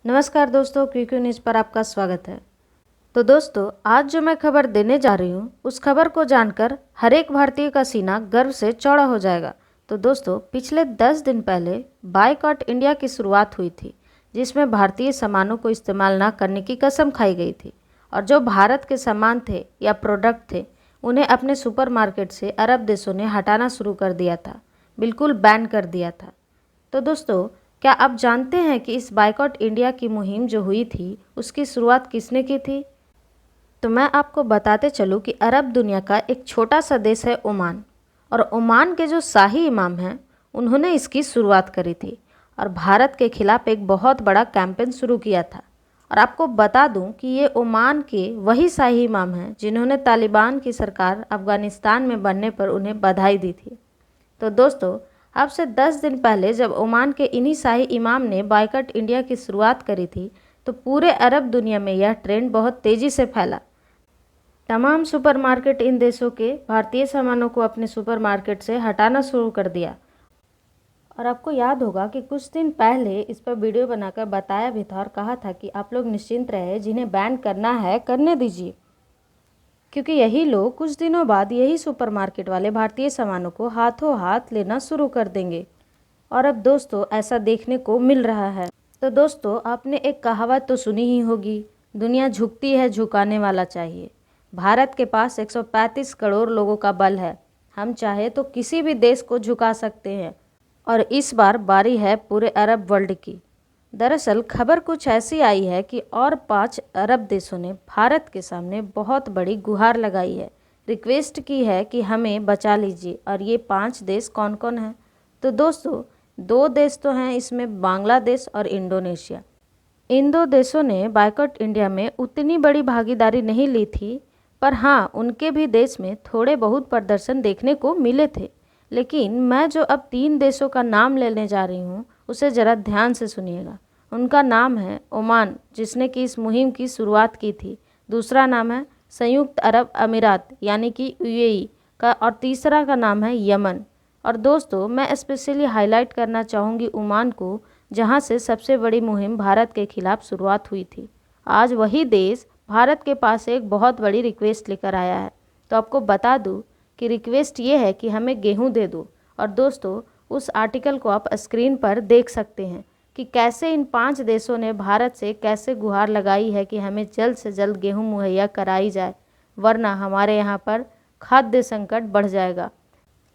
नमस्कार दोस्तों, QQ news पर आपका स्वागत है। तो दोस्तों, आज जो मैं खबर देने जा रही हूँ उस खबर को जानकर हर एक भारतीय का सीना गर्व से चौड़ा हो जाएगा। तो दोस्तों, पिछले 10 दिन पहले बायकॉट इंडिया की शुरुआत हुई थी, जिसमें भारतीय सामानों को इस्तेमाल न करने की कसम खाई गई थी और जो भारत के सामान थे या प्रोडक्ट थे उन्हें अपने सुपरमार्केट से अरब देशों ने हटाना शुरू कर दिया था, बिल्कुल बैन कर दिया था। तो दोस्तों, क्या आप जानते हैं कि इस बायकॉट इंडिया की मुहिम जो हुई थी उसकी शुरुआत किसने की थी? तो मैं आपको बताते चलूँ कि अरब दुनिया का एक छोटा सा देश है ओमान, और ओमान के जो शाही इमाम हैं उन्होंने इसकी शुरुआत करी थी और भारत के खिलाफ एक बहुत बड़ा कैंपेन शुरू किया था। और आपको बता दूं कि ये ओमान के वही शाही इमाम हैं जिन्होंने तालिबान की सरकार अफ़गानिस्तान में बनने पर उन्हें बधाई दी थी। तो दोस्तों, अब से 10 दिन पहले जब ओमान के इन्हीं शाही इमाम ने बायकॉट इंडिया की शुरुआत करी थी तो पूरे अरब दुनिया में यह ट्रेंड बहुत तेज़ी से फैला। तमाम सुपरमार्केट इन देशों के भारतीय सामानों को अपने सुपरमार्केट से हटाना शुरू कर दिया। और आपको याद होगा कि कुछ दिन पहले इस पर वीडियो बनाकर बताया भी था और कहा था कि आप लोग निश्चिंत रहे, जिन्हें बैन करना है करने दीजिए, क्योंकि यही लोग कुछ दिनों बाद यही सुपरमार्केट वाले भारतीय सामानों को हाथों हाथ लेना शुरू कर देंगे। और अब दोस्तों, ऐसा देखने को मिल रहा है। तो दोस्तों, आपने एक कहावत तो सुनी ही होगी, दुनिया झुकती है झुकाने वाला चाहिए। भारत के पास 135 करोड़ लोगों का बल है, हम चाहे तो किसी भी देश को झुका सकते हैं और इस बार बारी है पूरे अरब वर्ल्ड की। दरअसल खबर कुछ ऐसी आई है कि और 5 अरब देशों ने भारत के सामने बहुत बड़ी गुहार लगाई है, रिक्वेस्ट की है कि हमें बचा लीजिए। और ये 5 देश कौन कौन हैं? तो दोस्तों, 2 देश तो हैं इसमें, बांग्लादेश और इंडोनेशिया। इन 2 देशों ने बायकॉट इंडिया में उतनी बड़ी भागीदारी नहीं ली थी, पर हाँ, उनके भी देश में थोड़े बहुत प्रदर्शन देखने को मिले थे। लेकिन मैं जो अब 3 देशों का नाम लेने जा रही हूँ उसे ज़रा ध्यान से सुनिएगा। उनका नाम है ओमान, जिसने कि इस मुहिम की शुरुआत की थी। दूसरा नाम है संयुक्त अरब अमीरात यानी कि यूएई का, और तीसरा का नाम है यमन। और दोस्तों, मैं स्पेशली हाईलाइट करना चाहूँगी ओमान को, जहाँ से सबसे बड़ी मुहिम भारत के खिलाफ शुरुआत हुई थी। आज वही देश भारत के पास एक बहुत बड़ी रिक्वेस्ट लेकर आया है। तो आपको बता दूँ कि रिक्वेस्ट ये है कि हमें गेहूँ दे दो। और दोस्तों, उस आर्टिकल को आप स्क्रीन पर देख सकते हैं कि कैसे इन 5 देशों ने भारत से कैसे गुहार लगाई है कि हमें जल्द से जल्द गेहूं मुहैया कराई जाए, वरना हमारे यहाँ पर खाद्य संकट बढ़ जाएगा।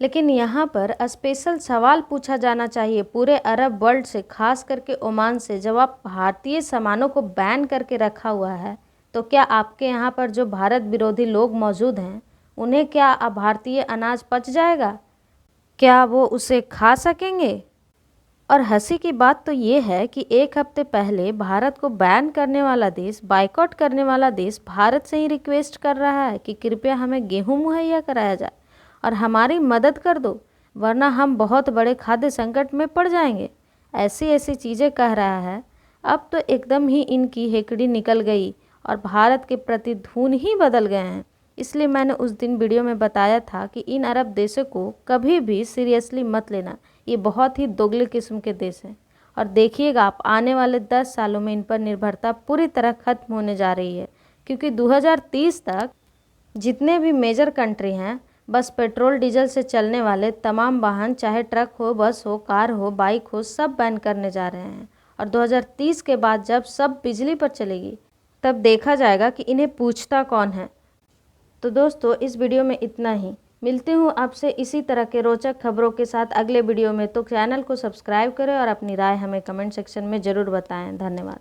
लेकिन यहाँ पर स्पेशल सवाल पूछा जाना चाहिए पूरे अरब वर्ल्ड से, खास करके ओमान से। जब आप भारतीय सामानों को बैन करके रखा हुआ है तो क्या आपके यहाँ पर जो भारत विरोधी लोग मौजूद हैं उन्हें क्या भारतीय अनाज पच जाएगा? क्या वो उसे खा सकेंगे? और हंसी की बात तो ये है कि एक हफ्ते पहले भारत को बैन करने वाला देश, बायकॉट करने वाला देश भारत से ही रिक्वेस्ट कर रहा है कि कृपया हमें गेहूं मुहैया कराया जाए और हमारी मदद कर दो, वरना हम बहुत बड़े खाद्य संकट में पड़ जाएंगे। ऐसी ऐसी चीज़ें कह रहा है। अब तो एकदम ही इनकी हेकड़ी निकल गई और भारत के प्रति धुन ही बदल गए हैं। इसलिए मैंने उस दिन वीडियो में बताया था कि इन अरब देशों को कभी भी सीरियसली मत लेना, ये बहुत ही दोगले किस्म के देश हैं। और देखिएगा आप, आने वाले 10 सालों में इन पर निर्भरता पूरी तरह खत्म होने जा रही है, क्योंकि 2030 तक जितने भी मेजर कंट्री हैं, बस पेट्रोल डीजल से चलने वाले तमाम वाहन, चाहे ट्रक हो, बस हो, कार हो, बाइक हो, सब बैन करने जा रहे हैं। और 2030 के बाद जब सब बिजली पर चलेगी तब देखा जाएगा कि इन्हें पूछता कौन है। तो दोस्तों, इस वीडियो में इतना ही। मिलती हूँ आपसे इसी तरह के रोचक खबरों के साथ अगले वीडियो में। तो चैनल को सब्सक्राइब करें और अपनी राय हमें कमेंट सेक्शन में ज़रूर बताएं। धन्यवाद।